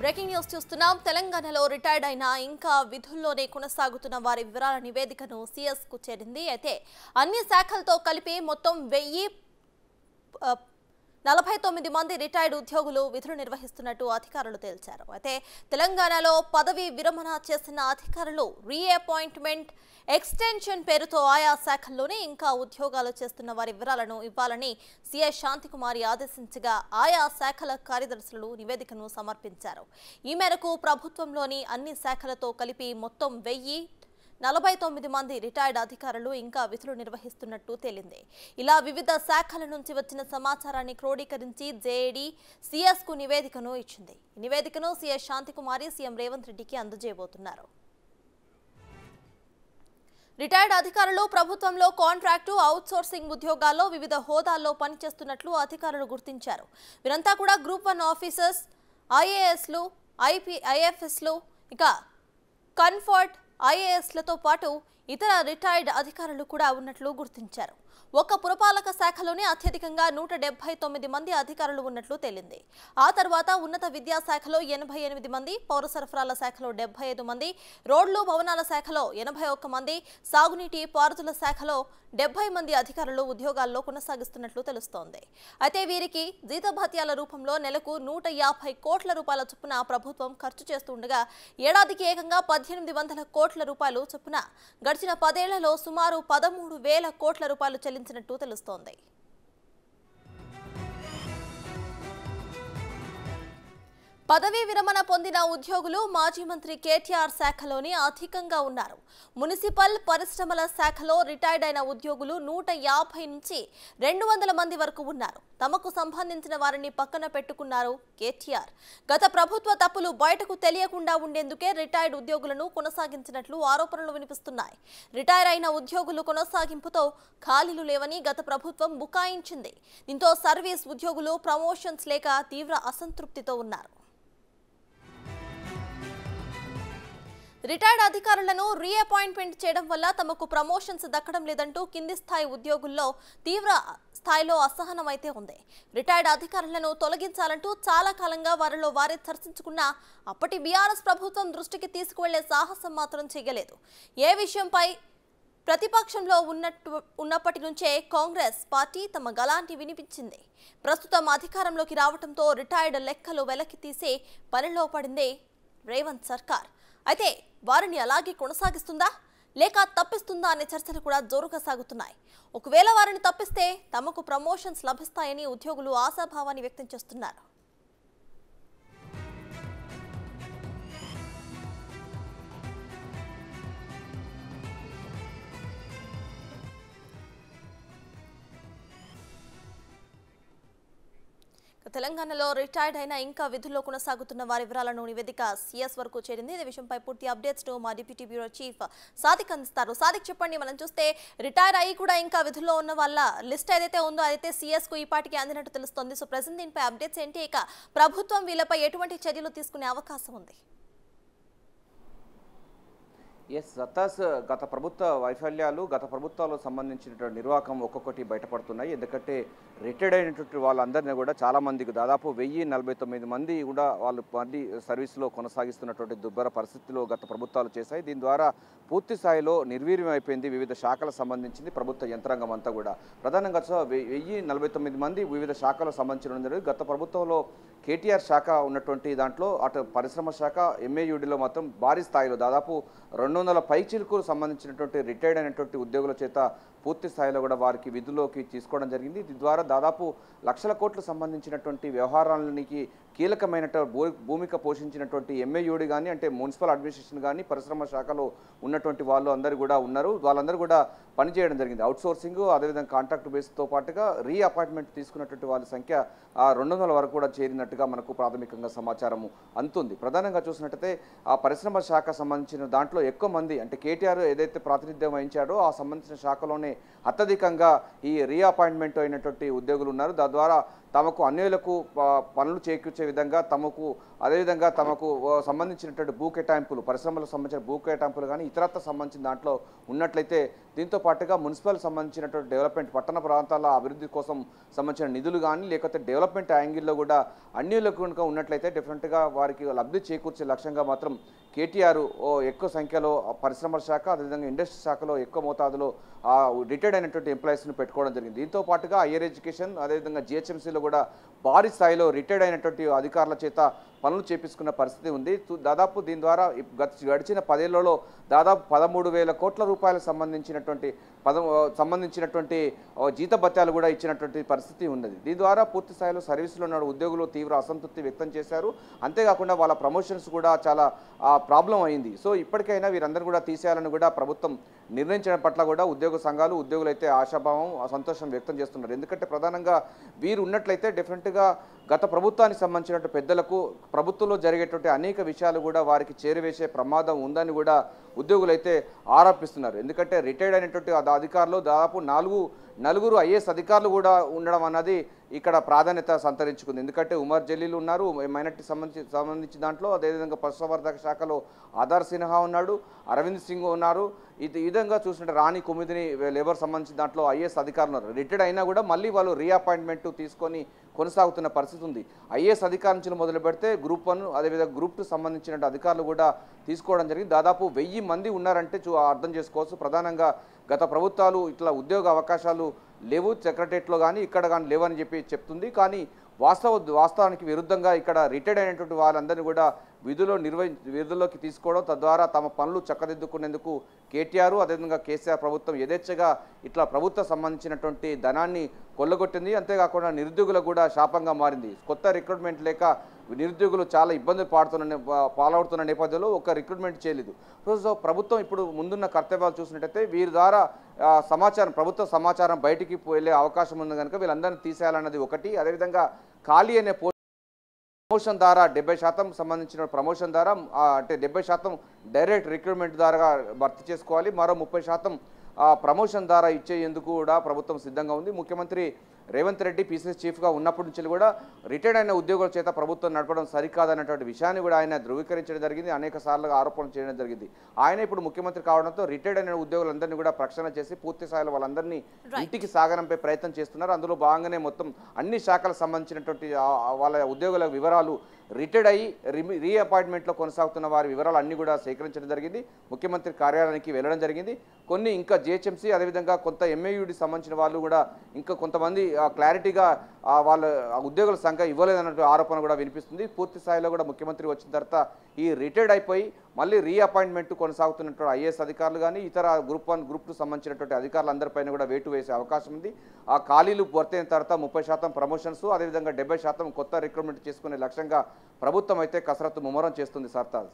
Breaking news చూస్తున్నాం. తెలంగాణలో retired అయిన ఇంకా విధుల్లోనే కొనసాగుతున్న వారి వివరాల నివేదికను సీఎస్ కు చేరింది. అయితే అన్ని శాఖలతో కలిపి మొత్తం 1049 మంది రిటైర్డ్ ఉద్యోగులు విధులు నిర్వహిస్తున్నట్టు అధికారులు తేల్చారు. అయితే తెలంగాణలో పదవి విరమణ చేసిన అధికారులు రీఅపాయింట్మెంట్ ఎక్స్టెన్షన్ పేరుతో ఆయా శాఖల్లోనే ఇంకా ఉద్యోగాలు చేస్తున్న వారి వివరాలను ఇవ్వాలని సీఐ శాంతికుమారి ఆదేశించగా ఆయా శాఖల కార్యదర్శులు నివేదికను సమర్పించారు. ఈ మేరకు ప్రభుత్వంలోని అన్ని శాఖలతో కలిపి మొత్తం 1049 మంది రిటైర్డ్ అధికారులు ఇంకా విధులు నిర్వహిస్తున్నట్టు తేలింది. ఇలా వివిధ శాఖల నుంచి వచ్చిన సమాచారాన్ని క్రోడీకరించి జేఏడీ సీఎస్ కు నివేదికను ఇచ్చింది. ఈ నివేదికను సీఎస్ శాంతికుమారి సీఎం రేవంత్ రెడ్డికి అందజేయబోతున్నారు. రిటైర్డ్ అధికారులు ప్రభుత్వంలో కాంట్రాక్టు అవుట్సోర్సింగ్ ఉద్యోగాల్లో వివిధ హోదాల్లో పనిచేస్తున్నట్లు అధికారులు గుర్తించారు. వీరంతా కూడా గ్రూప్ 1 ఆఫీసర్స్, ఐఏఎస్లు, ఐఎఫ్ఎస్లు, ఇక కన్ఫర్ట్ ఐఏఎస్లతో పాటు ఇతర రిటైర్డ్ అధికారులు కూడా ఉన్నట్లు గుర్తించారు. ఒక్క పురపాలక శాఖలోనే అత్యధికంగా 179 మంది అధికారులు ఉన్నట్లు తేలింది. ఆ తర్వాత ఉన్నత విద్యాశాఖలో 88 మంది, పౌర సరఫరాల శాఖలో 75 మంది, రోడ్లు భవనాల శాఖలో 81 మంది, సాగునీటి పారుదల శాఖలో 70 మంది అధికారులు ఉద్యోగాల్లో కొనసాగిస్తున్నట్లు తెలుస్తోంది. అయితే వీరికి జీతభత్యాల రూపంలో నెలకు 150 కోట్ల రూపాయల చొప్పున ప్రభుత్వం ఖర్చు చేస్తుండగా ఏడాదికి ఏకంగా 1800 కోట్ల రూపాయలు చొప్పున గడిచిన 10 ఏళ్లలో సుమారు 13,000 కోట్ల రూపాయలు చెల్లించినట్టు తెలుస్తోంది. పదవీ విరమణ పొందిన ఉద్యోగులు మాజీ మంత్రి కేటీఆర్ శాఖలోని అధికంగా ఉన్నారు. మున్సిపల్ పరిశ్రమల శాఖలో రిటైర్డ్ అయిన ఉద్యోగులు 150 నుంచి 200 మంది వరకు ఉన్నారు. తమకు సంబంధించిన వారిని పక్కన పెట్టుకున్నారు కేటీఆర్. గత ప్రభుత్వ తప్పులు బయటకు తెలియకుండా ఉండేందుకే రిటైర్డ్ ఉద్యోగులను కొనసాగించినట్లు ఆరోపణలు వినిపిస్తున్నాయి. రిటైర్ అయిన ఉద్యోగులు కొనసాగింపుతో ఖాళీలు లేవని గత ప్రభుత్వం బుకాయించింది. దీంతో సర్వీస్ ఉద్యోగులు ప్రమోషన్స్ లేక తీవ్ర అసంతృప్తితో ఉన్నారు. రిటైర్డ్ అధికారులను రీఅపాయింట్మెంట్ చేయడం వల్ల తమకు ప్రమోషన్స్ దక్కడం లేదంటూ కింది స్థాయి ఉద్యోగుల్లో తీవ్ర స్థాయిలో అసహనం అయితే ఉంది. రిటైర్డ్ అధికారులను తొలగించాలంటూ చాలా కాలంగా వారిలో వారే చర్చించుకున్నా అప్పటి బీఆర్ఎస్ ప్రభుత్వం దృష్టికి తీసుకువెళ్లే సాహసం మాత్రం చేయలేదు. ఏ విషయంపై ప్రతిపక్షంలో ఉన్నప్పటి నుంచే కాంగ్రెస్ పార్టీ తమ గలాంటి వినిపించింది. ప్రస్తుతం అధికారంలోకి రావడంతో రిటైర్డ్ లెక్కలు వెలకి తీసే పనిలో పడింది రేవంత్ సర్కార్. అయితే వారిని అలాగే కొనసాగిస్తుందా లేక తప్పిస్తుందా అనే చర్చలు కూడా జోరుగా సాగుతున్నాయి. ఒకవేళ వారిని తప్పిస్తే తమకు ప్రమోషన్స్ లభిస్తాయని ఉద్యోగులు ఆశాభావాన్ని వ్యక్తం చేస్తున్నారు. తెలంగాణలో రిటైర్డ్ అయిన ఇంకా విధుల్లో కొనసాగుతున్న వారి వివరాలను నివేదిక సీఎస్ వరకు చేరింది. ఈ విషయంపై పూర్తి అప్డేట్స్ ను మా డిప్యూటీ బ్యూరో చీఫ్ సాదిక్ అందిస్తారు. సాదిక్, చెప్పండి, మనం చూస్తే రిటైర్ అయ్యి కూడా ఇంకా విధుల్లో ఉన్న వాళ్ళ లిస్ట్ ఏదైతే ఉందో అదైతే సీఎస్ కు ఈ పాటికి అందినట్టు తెలుస్తోంది. సో ప్రెజెంట్ దీనిపై అప్డేట్స్ ఏంటి? ఇక ప్రభుత్వం వీళ్ళపై ఎటువంటి చర్యలు తీసుకునే అవకాశం ఉంది? సత్తాస్, గత ప్రభుత్వ వైఫల్యాలు, గత ప్రభుత్వాలకు సంబంధించినటువంటి నిర్వాహకం ఒక్కొక్కటి బయటపడుతున్నాయి. ఎందుకంటే రిటైర్డ్ అయినటువంటి వాళ్ళందరినీ కూడా చాలామందికి దాదాపు 1049 మంది కూడా వాళ్ళు సర్వీస్లో కొనసాగిస్తున్నటువంటి దుర్భర పరిస్థితుల్లో గత ప్రభుత్వాలు చేశాయి. దీని ద్వారా పూర్తి స్థాయిలో నిర్వీర్యం అయిపోయింది వివిధ శాఖలకు సంబంధించింది ప్రభుత్వ యంత్రాంగం అంతా కూడా. ప్రధానంగా 1049 మంది వివిధ శాఖలకు సంబంధించిన గత ప్రభుత్వంలో కేటీఆర్ శాఖ ఉన్నటువంటి దాంట్లో అటు పరిశ్రమ శాఖ, ఎంఏయుడిలో మాత్రం భారీ స్థాయిలో దాదాపు 200 పైచీలకు సంబంధించినటువంటి రిటైర్డ్ అయినటువంటి ఉద్యోగుల చేత పూర్తి స్థాయిలో కూడా వారికి విధుల్లోకి తీసుకోవడం జరిగింది. దీని ద్వారా దాదాపు లక్షల కోట్లకు సంబంధించినటువంటి వ్యవహారాలకి కీలకమైన భూమిక పోషించినటువంటి ఎంఏయుడి కానీ, అంటే మున్సిపల్ అడ్మినిస్ట్రేషన్ కానీ, పరిశ్రమ శాఖలో ఉన్నటువంటి వాళ్ళు అందరూ కూడా ఉన్నారు. వాళ్ళందరూ కూడా పనిచేయడం జరిగింది. అవుట్సోర్సింగ్, అదేవిధంగా కాంట్రాక్ట్ బేస్తో పాటుగా రీఅపాయింట్మెంట్ తీసుకున్నటువంటి వాళ్ళ సంఖ్య 200 వరకు కూడా చేరినట్టుగా మనకు ప్రాథమికంగా సమాచారం అందుతుంది. ప్రధానంగా చూసినట్టయితే ఆ పరిశ్రమ శాఖ సంబంధించిన దాంట్లో ఎక్కువ మంది, అంటే కేటీఆర్ ఏదైతే ప్రాతినిధ్యం వహించాడో ఆ సంబంధించిన శాఖలోనే అత్యధికంగా ఈ రీఅపాయింట్మెంట్ అయినటువంటి ఉద్యోగులు ఉన్నారు. తద్వారా తమకు అన్యులకు పనులు చేకూర్చే విధంగా అదేవిధంగా తమకు సంబంధించినటువంటి భూ కేటాయింపులు పరిశ్రమలకు సంబంధించిన భూ కేటాయింపులు కానీ ఇతరత్వ సంబంధించిన దాంట్లో ఉన్నట్లయితే దీంతో పాటుగా మున్సిపల్ సంబంధించినటువంటి డెవలప్మెంట్ పట్టణ ప్రాంతాల అభివృద్ధి కోసం సంబంధించిన నిధులు కానీ లేకపోతే డెవలప్మెంట్ యాంగిల్లో కూడా అన్యులకు కనుక ఉన్నట్లయితే డెఫినెట్గా వారికి లబ్ధి చేకూర్చే లక్ష్యంగా మాత్రం కేటీఆర్ ఎక్కువ సంఖ్యలో పరిశ్రమల శాఖ అదేవిధంగా ఇండస్ట్రీ శాఖలో ఎక్కువ మోతాదులో రిటైర్డ్ అయినటువంటి ఎంప్లాయీస్ను పెట్టుకోవడం జరిగింది. దీంతో పాటుగా హైయర్ ఎడ్యుకేషన్ అదేవిధంగా జిహెచ్ఎంసీలో కూడా భారీ స్థాయిలో రిటైర్డ్ అయినటువంటి అధికారుల చేత పనులు చేపించుకున్న పరిస్థితి ఉంది. దాదాపు దీని ద్వారా గడిచిన 10 ఏళ్లలో దాదాపు 13,000 కోట్ల రూపాయలకు సంబంధించినటువంటి జీతభత్యాలు కూడా ఇచ్చినటువంటి పరిస్థితి ఉన్నది. దీని ద్వారా పూర్తి స్థాయిలో సర్వీసులో ఉన్న ఉద్యోగులు తీవ్ర అసంతృప్తి వ్యక్తం చేశారు. అంతేకాకుండా వాళ్ళ ప్రమోషన్స్ కూడా చాలా ప్రాబ్లం అయింది. సో ఇప్పటికైనా వీరందరూ కూడా తీసేయాలని కూడా ప్రభుత్వం నిర్ణయించడం పట్ల కూడా ఉద్యోగ సంఘాలు ఉద్యోగులు అయితే ఆశాభావం సంతోషం వ్యక్తం చేస్తున్నారు. ఎందుకంటే ప్రధానంగా వీరు ఉన్నట్లయితే డెఫినెట్గా గత ప్రభుత్వానికి సంబంధించినటువంటి పెద్దలకు ప్రభుత్వంలో జరిగేటువంటి అనేక విషయాలు కూడా వారికి చేరువేసే ప్రమాదం ఉందని కూడా ఉద్యోగులు అయితే ఆరోపిస్తున్నారు. ఎందుకంటే రిటైర్డ్ అయినటువంటి అధికారులు దాదాపు నలుగురు ఐఏఎస్ అధికారులు కూడా ఉండడం అన్నది ఇక్కడ ప్రాధాన్యత సంతరించుకుంది. ఎందుకంటే ఉమర్ జలీల్ ఉన్నారు, మైనార్టీ సంబంధించిన దాంట్లో, అదేవిధంగా పశుసంవర్ధక శాఖలో ఆధార్ సిన్హా ఉన్నాడు, అరవింద్ సింగ్ ఉన్నారు. ఈ విధంగా చూసినట్టు రాణి కుమిదిని లేబర్ సంబంధించిన దాంట్లో ఐఏఎస్ అధికారులు ఉన్నారు. రిటైర్డ్ అయినా కూడా మళ్ళీ వాళ్ళు రీఅపాయింట్మెంట్ తీసుకొని కొనసాగుతున్న పరిస్థితి ఉంది. ఐఏఎస్ అధికారుల నుంచి మొదలు పెడితే గ్రూప్ 1 అదేవిధంగా గ్రూప్ 2 సంబంధించిన అధికారులు కూడా తీసుకోవడం జరిగింది. దాదాపు 1000 మంది ఉన్నారంటే అర్థం చేసుకోవచ్చు. ప్రధానంగా గత ప్రభుత్వాలు ఇట్లా ఉద్యోగ అవకాశాలు లేవు సెక్రటరియట్లో కానీ ఇక్కడ కానీ లేవని చెప్తుంది. కానీ వాస్తవానికి విరుద్ధంగా ఇక్కడ రిటైర్డ్ అయినటువంటి వాళ్ళందరినీ కూడా విధుల్లోకి తీసుకోవడం, తద్వారా తమ పనులు చక్కదిద్దుకునేందుకు కేటీఆర్ అదేవిధంగా కేసీఆర్ ప్రభుత్వం యథేచ్ఛగా ఇట్లా ప్రభుత్వం సంబంధించినటువంటి ధనాన్ని కొల్లగొట్టింది. అంతేకాకుండా నిరుద్యోగులకు కూడా శాపంగా మారింది. కొత్త రిక్రూట్మెంట్ లేక నిరుద్యోగులు చాలా ఇబ్బందులు పాలవుతున్న నేపథ్యంలో ఒక రిక్రూట్మెంట్ చేయలేదు. సో ప్రభుత్వం ఇప్పుడు ముందున్న కర్తవ్యాలు చూసినట్టయితే వీరి ద్వారా ప్రభుత్వ సమాచారం బయటికి వెళ్ళే అవకాశం ఉంది కనుక వీళ్ళందరినీ తీసేయాలన్నది ఒకటి. అదేవిధంగా ఖాళీ అనే ప్రమోషన్ ద్వారా 70% సంబంధించిన ప్రమోషన్ ద్వారా అంటే 70% డైరెక్ట్ రిక్రూట్మెంట్ ద్వారా భర్తీ చేసుకోవాలి. మరో 30% ప్రమోషన్ ద్వారా ఇచ్చేందుకు కూడా ప్రభుత్వం సిద్ధంగా ఉంది. ముఖ్యమంత్రి రేవంత్ రెడ్డి పీసీసీ చీఫ్గా ఉన్నప్పటి నుంచి కూడా రిటైర్డ్ అయిన ఉద్యోగుల చేత ప్రభుత్వం నడపడం సరికాదన్నటువంటి విషయాన్ని కూడా ఆయన ధృవీకరించడం జరిగింది. అనేక సార్లు ఆరోపణలు చేయడం జరిగింది. ఆయన ఇప్పుడు ముఖ్యమంత్రి కావడంతో రిటైర్డ్ అయిన ఉద్యోగులందరినీ కూడా ప్రక్షాళన చేసి పూర్తి స్థాయిలో వాళ్ళందరినీ ఇంటికి సాగనంపే ప్రయత్నం చేస్తున్నారు. అందులో భాగంగానే మొత్తం అన్ని శాఖలకు సంబంధించినటువంటి వాళ్ళ ఉద్యోగుల వివరాలు రిటైర్డ్ అయ్యి రీఅపాయింట్మెంట్లో కొనసాగుతున్న వారి వివరాలు అన్నీ కూడా సేకరించడం జరిగింది. ముఖ్యమంత్రి కార్యాలయానికి వెళ్ళడం జరిగింది. కొన్ని ఇంకా జిహెచ్ఎంసీ అదేవిధంగా కొంత ఎంఏయుడి సంబంధించిన వాళ్ళు కూడా ఇంకా కొంతమంది క్లారిటీగా వాళ్ళ ఉద్యోగుల సంఖ్య ఇవ్వలేదన్నట్టు ఆరోపణ కూడా వినిపిస్తుంది. పూర్తి స్థాయిలో కూడా ముఖ్యమంత్రి వచ్చిన తర్వాత ఈ రిటైర్డ్ అయిపోయి మళ్ళీ రీఅపాయింట్మెంట్ కొనసాగుతున్నటువంటి ఐఏఎస్ అధికారులు కానీ ఇతర గ్రూప్ 1 గ్రూప్ 2 సంబంధించినటువంటి అధికారులందరిపైన కూడా వేటు వేసే అవకాశం ఉంది. ఆ ఖాళీలు భర్తయిన తర్వాత 30% ప్రమోషన్స్ అదేవిధంగా 70% కొత్త రిక్రూట్మెంట్ చేసుకునే లక్ష్యంగా ప్రభుత్వం అయితే కసరత్తు ముమ్మరం చేస్తుంది. సర్తాజ్.